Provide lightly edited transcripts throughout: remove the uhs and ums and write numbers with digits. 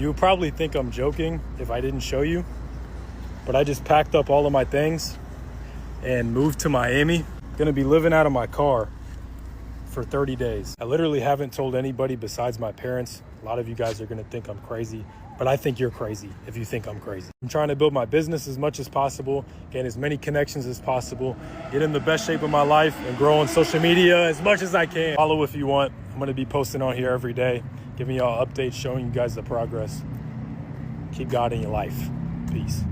You would probably think I'm joking if I didn't show you, but I just packed up all of my things and moved to Miami. Gonna be living out of my car for 30 days. I literally haven't told anybody besides my parents. A lot of you guys are gonna think I'm crazy, but I think you're crazy if you think I'm crazy. I'm trying to build my business as much as possible, gain as many connections as possible, get in the best shape of my life, and grow on social media as much as I can. Follow if you want. I'm gonna be posting on here every day, giving y'all updates, showing you guys the progress. Keep God in your life. Peace.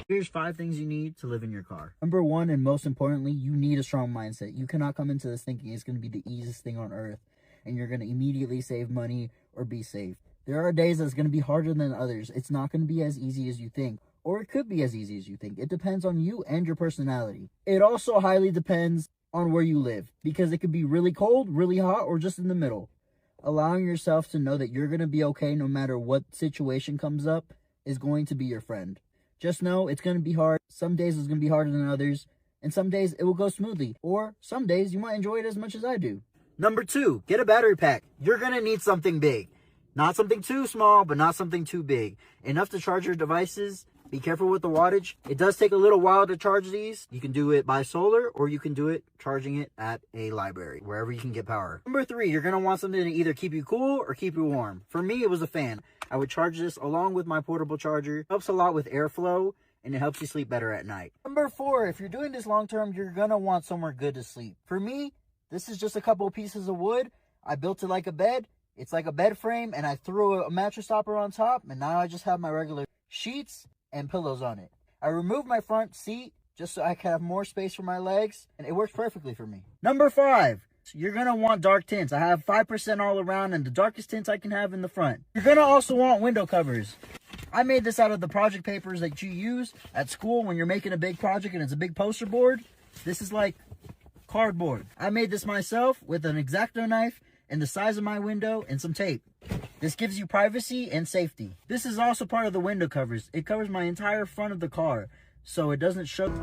Here's 5 things you need to live in your car. Number 1, and most importantly, you need a strong mindset. You cannot come into this thinking it's going to be the easiest thing on earth and you're going to immediately save money or be safe. There are days that's going to be harder than others. It's not going to be as easy as you think, or it could be as easy as you think. It depends on you and your personality. It also highly depends on where you live, because it could be really cold, really hot, or just in the middle. Allowing yourself to know that you're going to be okay no matter what situation comes up is going to be your friend. Just know it's going to be hard. Some days it's going to be harder than others, and some days it will go smoothly, or some days you might enjoy it as much as I do. Number 2, get a battery pack. You're going to need something big. Not something too small, but not something too big. Enough to charge your devices. Be careful with the wattage. It does take a little while to charge these. You can do it by solar, or you can do it charging it at a library, wherever you can get power. Number 3, you're going to want something to either keep you cool or keep you warm. For me, it was a fan. I would charge this along with my portable charger. It helps a lot with airflow, and it helps you sleep better at night. Number 4, if you're doing this long term, you're going to want somewhere good to sleep. For me, this is just a couple of pieces of wood. I built it like a bed. It's like a bed frame, and I threw a mattress topper on top, and now I just have my regular sheets and pillows on it. I removed my front seat just so I can have more space for my legs, and it works perfectly for me. Number 5, you're going to want dark tints. I have 5% all around, and the darkest tints I can have in the front. You're going to also want window covers. I made this out of the project papers that you use at school when you're making a big project and it's a big poster board. This is like cardboard. I made this myself with an X-Acto knife and the size of my window and some tape. This gives you privacy and safety. This is also part of the window covers. It covers my entire front of the car, so it doesn't show.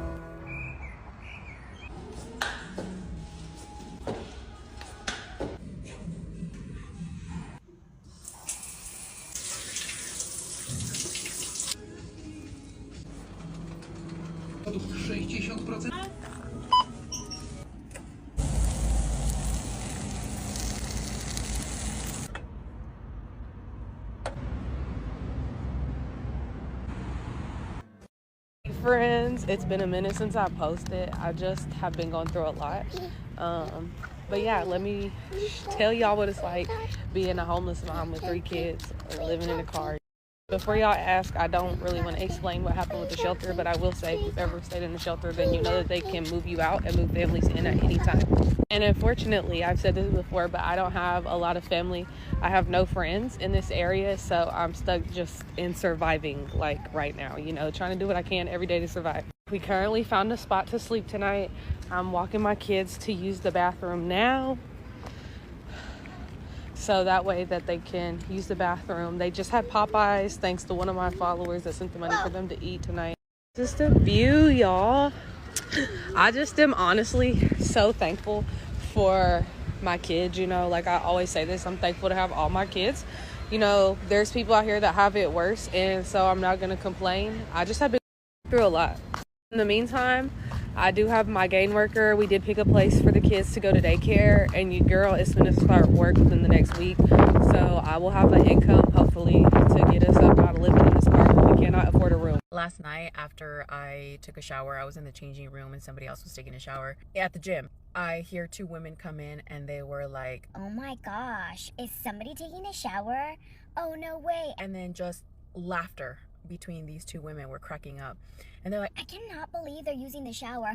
Friends, it's been a minute since I posted. I just have been going through a lot, but yeah, let me tell y'all what it's like being a homeless mom with 3 kids or living in a car. Before y'all ask, I don't really want to explain what happened with the shelter, but I will say if you've ever stayed in the shelter, then you know that they can move you out and move families in at any time. And unfortunately, I've said this before, but I don't have a lot of family. I have no friends in this area, so I'm stuck just in surviving, like right now, you know, trying to do what I can every day to survive. We currently found a spot to sleep tonight. I'm walking my kids to use the bathroom now, so that way that they can use the bathroom. They just had Popeyes, thanks to one of my followers that sent the money for them to eat tonight. Just a view, y'all. I just am honestly so thankful for my kids, you know, like I always say this, I'm thankful to have all my kids. You know, there's people out here that have it worse, and so I'm not gonna complain. I just have been through a lot. In the meantime, I do have my gain worker. We did pick a place for the kids to go to daycare, and your girl is going to start work within the next week. So I will have an income, hopefully, to get us up out of living in this car where we cannot afford a room. Last night after I took a shower, I was in the changing room and somebody else was taking a shower at the gym. I hear 2 women come in and they were like, "Oh my gosh, is somebody taking a shower? Oh, no way." And then just laughter between these 2 women were cracking up. And they're like, "I cannot believe they're using the shower."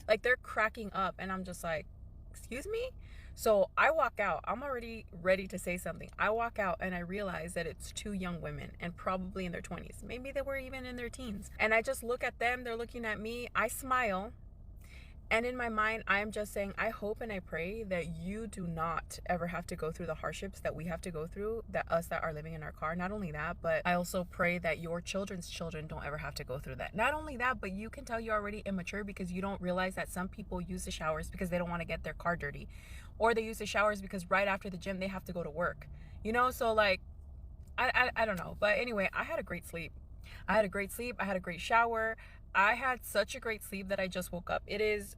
like they're cracking up, and I'm just like, excuse me? So I walk out. I'm already ready to say something. I walk out and I realize that it's two young women and probably in their 20s. Maybe they were even in their teens. And I just look at them. They're looking at me. I smile. And in my mind, I'm just saying, I hope and I pray that you do not ever have to go through the hardships that we have to go through, that us that are living in our car. Not only that, but I also pray that your children's children don't ever have to go through that. Not only that, but you can tell you're already immature because you don't realize that some people use the showers because they don't want to get their car dirty. Or they use the showers because right after the gym, they have to go to work. You know, so like, I don't know. But anyway, I had a great sleep. I had a great sleep. I had a great shower. I had such a great sleep that I just woke up. It is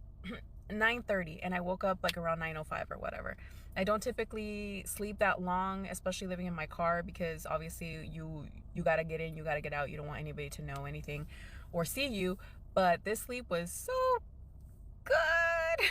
9:30 and I woke up like around 9:05 or whatever. I don't typically sleep that long, especially living in my car, because obviously you got to get in, you got to get out. You don't want anybody to know anything or see you. But this sleep was so good.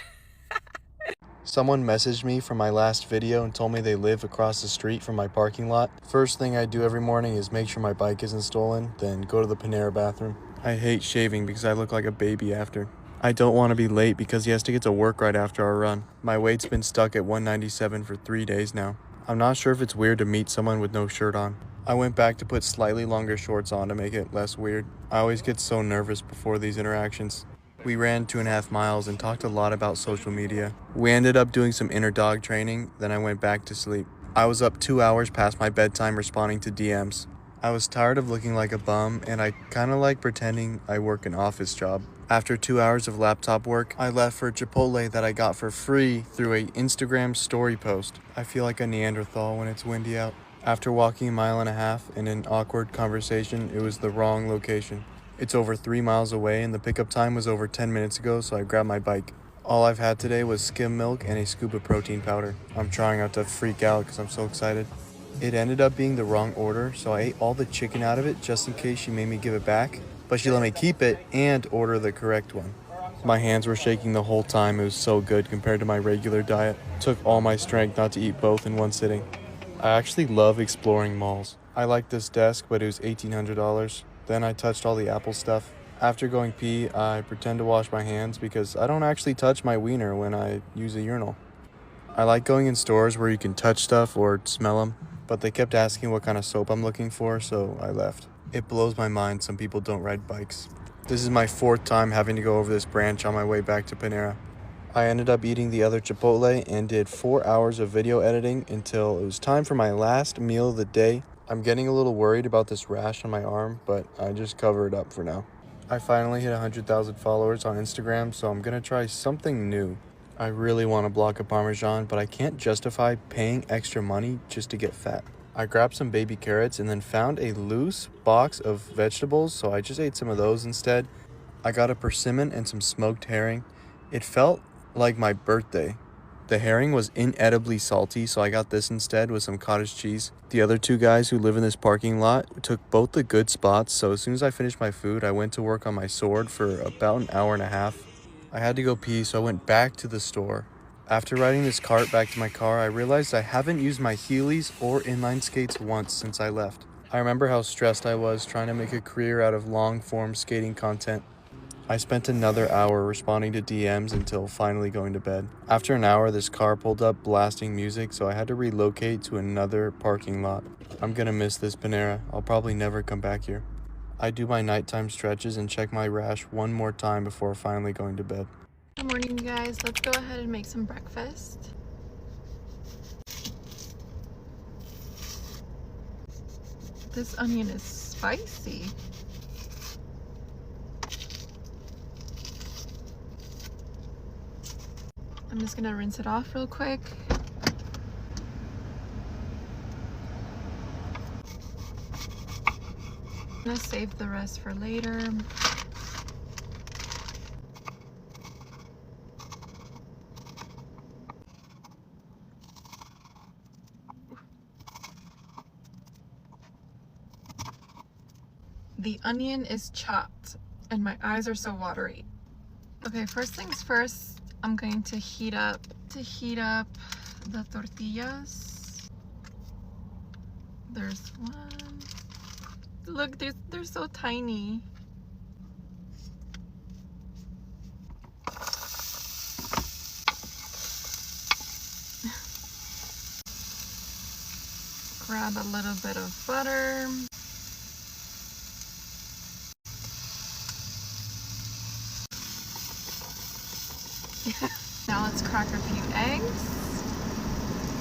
Someone messaged me from my last video and told me they live across the street from my parking lot. First thing I do every morning is make sure my bike isn't stolen, then go to the Panera bathroom. I hate shaving because I look like a baby after. I don't want to be late because he has to get to work right after our run. My weight's been stuck at 197 for 3 days now. I'm not sure if it's weird to meet someone with no shirt on. I went back to put slightly longer shorts on to make it less weird. I always get so nervous before these interactions. We ran 2.5 miles and talked a lot about social media. We ended up doing some inner dog training, then I went back to sleep. I was up 2 hours past my bedtime responding to DMs. I was tired of looking like a bum, and I kinda like pretending I work an office job. After 2 hours of laptop work, I left for Chipotle that I got for free through a Instagram story post. I feel like a Neanderthal when it's windy out. After walking 1.5 miles in an awkward conversation, it was the wrong location. It's over 3 miles away and the pickup time was over 10 minutes ago, so I grabbed my bike. All I've had today was skim milk and a scoop of protein powder. I'm trying not to freak out because I'm so excited. It ended up being the wrong order, so I ate all the chicken out of it just in case she made me give it back, but she let me keep it and order the correct one. My hands were shaking the whole time. It was so good compared to my regular diet. It took all my strength not to eat both in one sitting. I actually love exploring malls. I like this desk, but it was $1,800. Then I touched all the Apple stuff. After going pee, I pretend to wash my hands because I don't actually touch my wiener when I use a urinal. I like going in stores where you can touch stuff or smell them, but they kept asking what kind of soap I'm looking for, so I left. It blows my mind some people don't ride bikes. This is my 4th time having to go over this branch on my way back to Panera. I ended up eating the other Chipotle and did 4 hours of video editing until it was time for my last meal of the day. I'm getting a little worried about this rash on my arm, but I just cover it up for now. I finally hit 100,000 followers on Instagram, so I'm gonna try something new. I really want a block of Parmesan, but I can't justify paying extra money just to get fat. I grabbed some baby carrots and then found a loose box of vegetables, so I just ate some of those instead. I got a persimmon and some smoked herring. It felt like my birthday. The herring was inedibly salty, so I got this instead with some cottage cheese. The other 2 guys who live in this parking lot took both the good spots, so as soon as I finished my food, I went to work on my sword for about 1.5 hours. I had to go pee, so I went back to the store. After riding this cart back to my car, I realized I haven't used my Heelys or inline skates once since I left. I remember how stressed I was trying to make a career out of long-form skating content. I spent another hour responding to DMs until finally going to bed. After an hour, this car pulled up blasting music, so I had to relocate to another parking lot. I'm gonna miss this Panera. I'll probably never come back here. I do my nighttime stretches and check my rash one more time before finally going to bed. Good morning, you guys. Let's go ahead and make some breakfast. This onion is spicy. I'm just gonna rinse it off real quick. I'm gonna save the rest for later. The onion is chopped and my eyes are so watery. Okay, first things first, I'm going to heat up the tortillas. There's one. Look, they're so tiny. add a little bit of butter. Now let's crack a few eggs.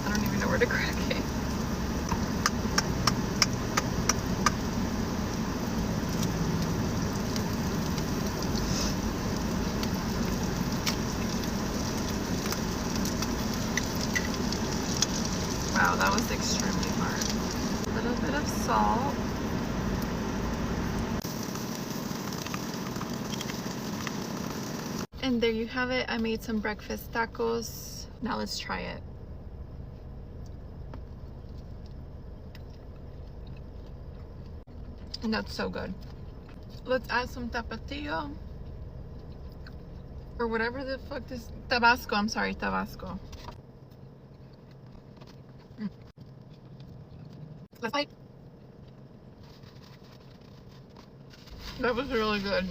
I don't even know where to crack it. Wow, that was extremely hard. A little bit of salt. And there you have it. I made some breakfast tacos. Now let's try it. And that's so good. Let's add some tapatio. Or whatever the fuck this... Tabasco, I'm sorry, Tabasco. Let's bite. That was really good.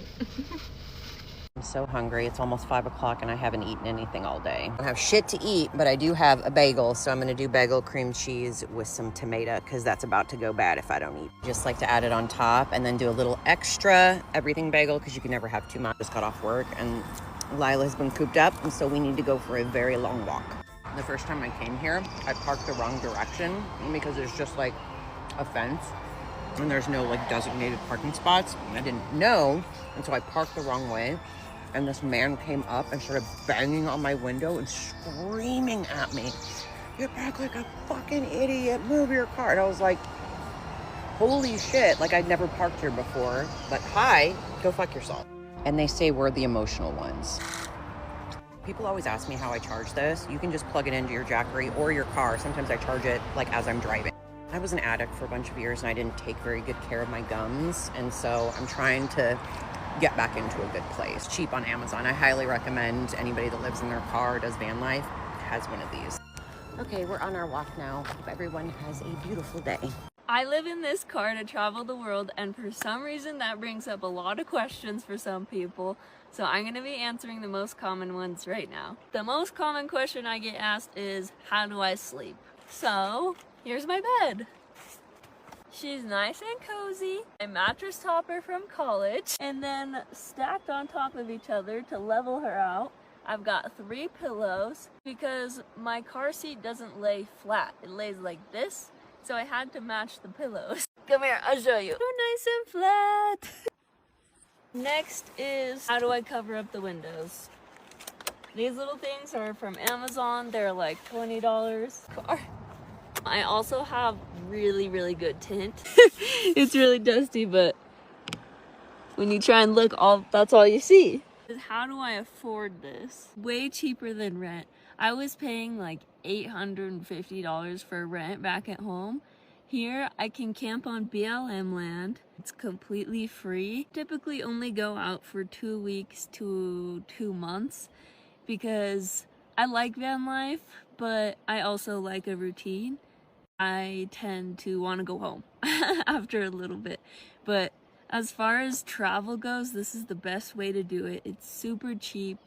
I'm so hungry. It's almost 5 o'clock and I haven't eaten anything all day. I don't have shit to eat, but I do have a bagel. So I'm gonna do bagel cream cheese with some tomato because that's about to go bad if I don't eat. Just like to add it on top and then do a little extra everything bagel because you can never have too much. Just got off work and Lila has been cooped up and so we need to go for a very long walk. The first time I came here, I parked the wrong direction because there's just like a fence and there's no like designated parking spots. I didn't know, and so I parked the wrong way. And this man came up and started banging on my window and screaming at me, "You park like a fucking idiot, move your car." And I was like, holy shit, like I'd never parked here before, but hi, go fuck yourself. And they say we're the emotional ones. People always ask me how I charge this. You can just plug it into your Jackery or your car. Sometimes I charge it like as I'm driving. I was an addict for a bunch of years and I didn't take very good care of my gums. And so I'm trying to get back into a good place. Cheap on Amazon. I highly recommend anybody that lives in their car or does van life has one of these. Okay, we're on our walk now. Hope everyone has a beautiful day. I live in this car to travel the world, and for some reason that brings up a lot of questions for some people. So I'm going to be answering the most common ones right now. The most common question I get asked is, how do I sleep? So here's my bed. She's nice and cozy. A mattress topper from college. And then stacked on top of each other to level her out, I've got 3 pillows because my car seat doesn't lay flat. It lays like this. So I had to match the pillows. Come here, I'll show you. So nice and flat. Next is, how do I cover up the windows? These little things are from Amazon. They're like $20. I also have really, really good tint. It's really dusty, but when you try and look, that's all you see. How do I afford this? Way cheaper than rent. I was paying like $850 for rent back at home. Here, I can camp on BLM land. It's completely free. Typically only go out for 2 weeks to 2 months because I like van life, but I also like a routine. I tend to want to go home after a little bit. But as far as travel goes, this is the best way to do it. It's super cheap,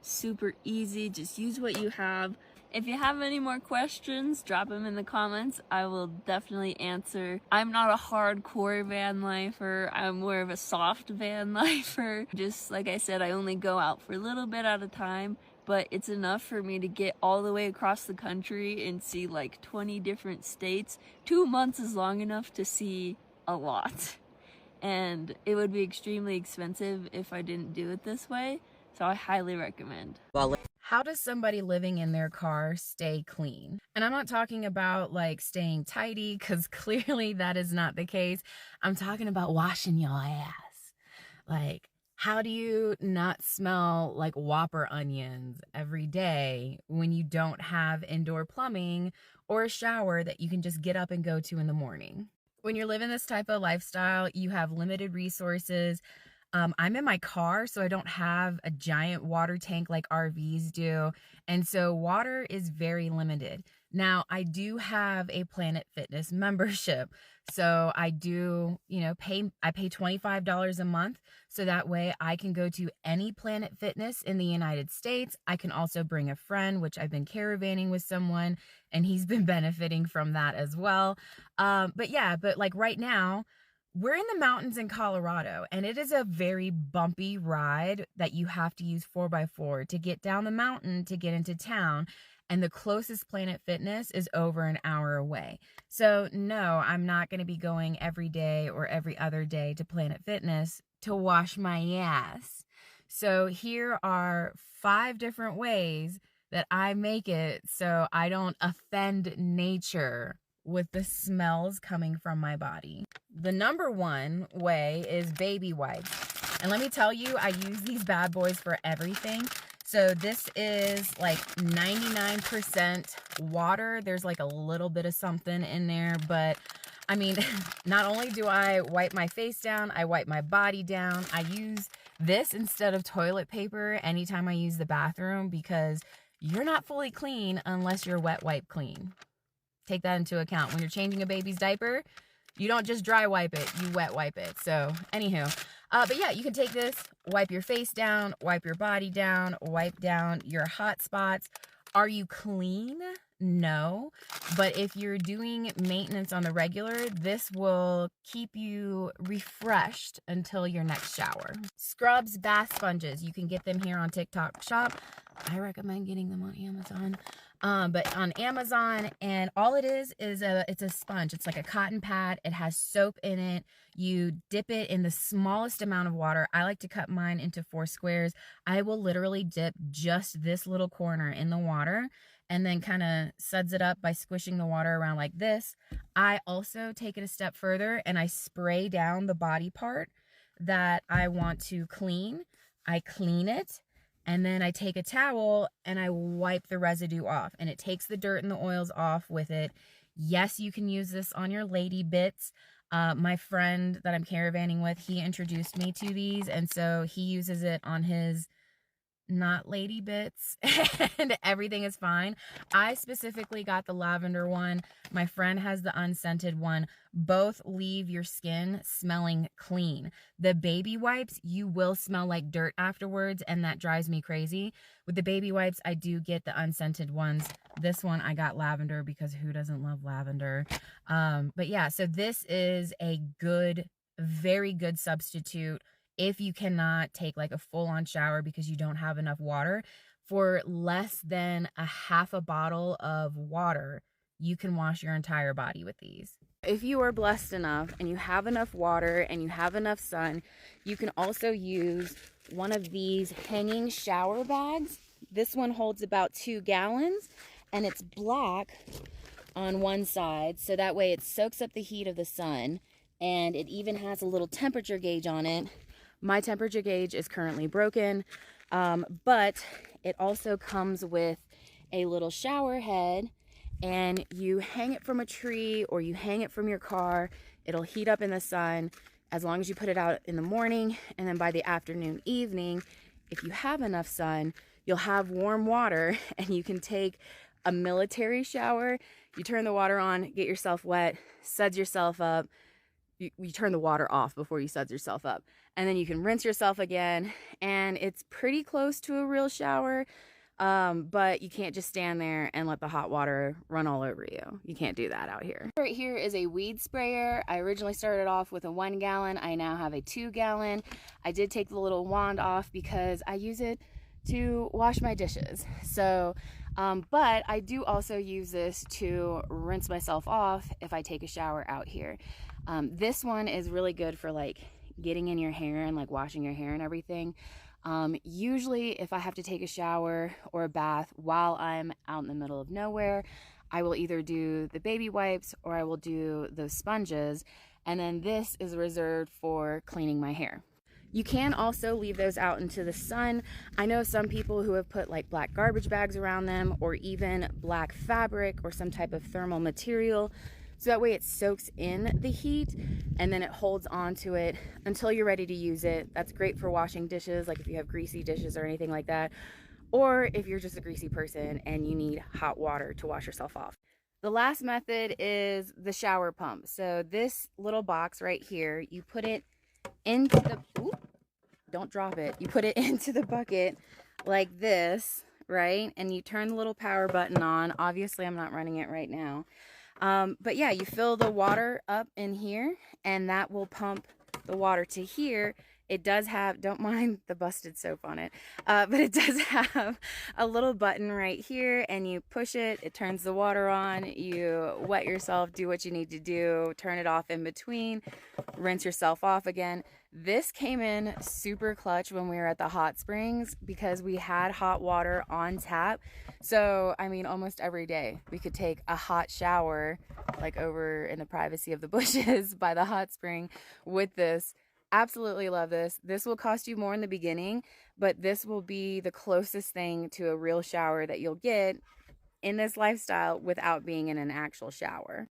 super easy. Just use what you have. If you have any more questions, drop them in the comments. I will definitely answer. I'm not a hardcore van lifer. I'm more of a soft van lifer. Just like I said, I only go out for a little bit at a time, but it's enough for me to get all the way across the country and see like 20 different states. 2 months is long enough to see a lot. And it would be extremely expensive if I didn't do it this way. So I highly recommend. How does somebody living in their car stay clean? And I'm not talking about like staying tidy, because clearly that is not the case. I'm talking about washing your ass. Like, how do you not smell like Whopper onions every day when you don't have indoor plumbing or a shower that you can just get up and go to in the morning? When you're living this type of lifestyle, you have limited resources. I'm in my car, so I don't have a giant water tank like RVs do. And so water is very limited. Now, I do have a Planet Fitness membership. So I do, I pay $25 a month. So that way I can go to any Planet Fitness in the United States. I can also bring a friend, which I've been caravanning with someone, and he's been benefiting from that as well. But like right now, we're in the mountains in Colorado, and it is a very bumpy ride that you have to use 4x4 to get down the mountain to get into town. And the closest Planet Fitness is over an hour away. So no, I'm not going to be going every day or every other day to Planet Fitness to wash my ass. So here are 5 different ways that I make it so I don't offend nature with the smells coming from my body. The number 1 way is baby wipes. And let me tell you, I use these bad boys for everything. So this is like 99% water. There's like a little bit of something in there, but I mean, not only do I wipe my face down, I wipe my body down. I use this instead of toilet paper anytime I use the bathroom because you're not fully clean unless you're wet wipe clean. Take that into account. When you're changing a baby's diaper, you don't just dry wipe it, you wet wipe it. So anywho, but yeah, you can take this, wipe your face down, wipe your body down, wipe down your hot spots. Are you clean? No. But if you're doing maintenance on the regular, this will keep you refreshed until your next shower. Scrubs bath sponges. You can get them here on TikTok Shop. I recommend getting them on Amazon. But on Amazon, and all it is it's a sponge. It's like a cotton pad. It has soap in it. You dip it in the smallest amount of water. I like to cut mine into 4 squares. I will literally dip just this little corner in the water and then kind of suds it up by squishing the water around like this. I also take it a step further and I spray down the body part that I want to clean. I clean it. And then I take a towel and I wipe the residue off, and it takes the dirt and the oils off with it. Yes, you can use this on your lady bits. My friend that I'm caravanning with, he introduced me to these, and so he uses it on his not lady bits and everything is fine. I specifically got the lavender one. My friend has the unscented one. Both leave your skin smelling clean. The baby wipes, you will smell like dirt afterwards, and that drives me crazy. With the baby wipes, I do get the unscented ones. This one I got lavender because who doesn't love lavender? But yeah, so this is a good, very good substitute if you cannot take like a full-on shower because you don't have enough water. For less than a half a bottle of water, you can wash your entire body with these. If you are blessed enough and you have enough water and you have enough sun, you can also use one of these hanging shower bags. This one holds about 2 gallons and it's black on one side, so that way it soaks up the heat of the sun, and it even has a little temperature gauge on it. My temperature gauge is currently broken, but it also comes with a little shower head, and you hang it from a tree or you hang it from your car. It'll heat up in the sun as long as you put it out in the morning, and then by the afternoon, evening, if you have enough sun, you'll have warm water and you can take a military shower. You turn the water on, get yourself wet, suds yourself up. You turn the water off before you suds yourself up, and then you can rinse yourself again, and it's pretty close to a real shower, but you can't just stand there and let the hot water run all over you. You can't do that out here. Right here is a weed sprayer. I originally started off with a 1 gallon. I now have a 2 gallon. I did take the little wand off because I use it to wash my dishes. So but I do also use this to rinse myself off if I take a shower out here. This one is really good for like getting in your hair and like washing your hair and everything. Usually if I have to take a shower or a bath while I'm out in the middle of nowhere, I will either do the baby wipes or I will do those sponges, and then this is reserved for cleaning my hair. You can also leave those out into the sun. I know some people who have put like black garbage bags around them, or even black fabric or some type of thermal material, so that way it soaks in the heat and then it holds onto it until you're ready to use it. That's great for washing dishes, like if you have greasy dishes or anything like that, or if you're just a greasy person and you need hot water to wash yourself off. The last method is the shower pump. So this little box right here, you put it into the, don't drop it. You put it into the bucket like this, right? And you turn the little power button on. Obviously, I'm not running it right now. But yeah, you fill the water up in here and that will pump the water to here. It does have, don't mind the busted soap on it, but it does have a little button right here and you push it, it turns the water on, you wet yourself, do what you need to do, turn it off in between, rinse yourself off again. This came in super clutch when we were at the hot springs because we had hot water on tap. So, I mean, almost every day we could take a hot shower, like over in the privacy of the bushes by the hot spring with this. Absolutely love this. This will cost you more in the beginning, but this will be the closest thing to a real shower that you'll get in this lifestyle without being in an actual shower.